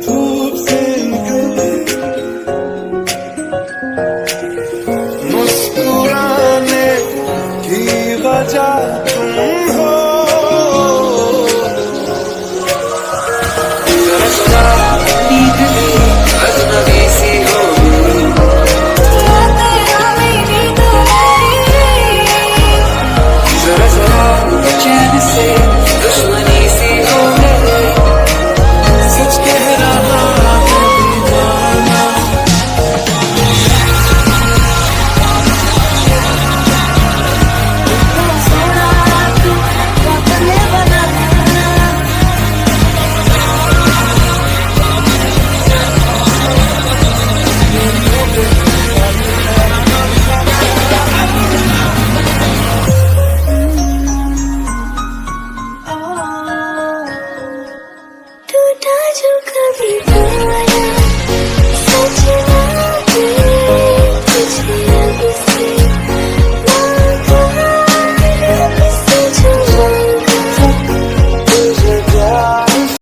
धूप से मुस्कुराने की वजह तुम हो। जरा जरा नींद में अजनबी सी हो गई, जरा जरा चैन से दुश्मनी सी हो गई। सच कह रहा है दीवाना, टूटा जो कभी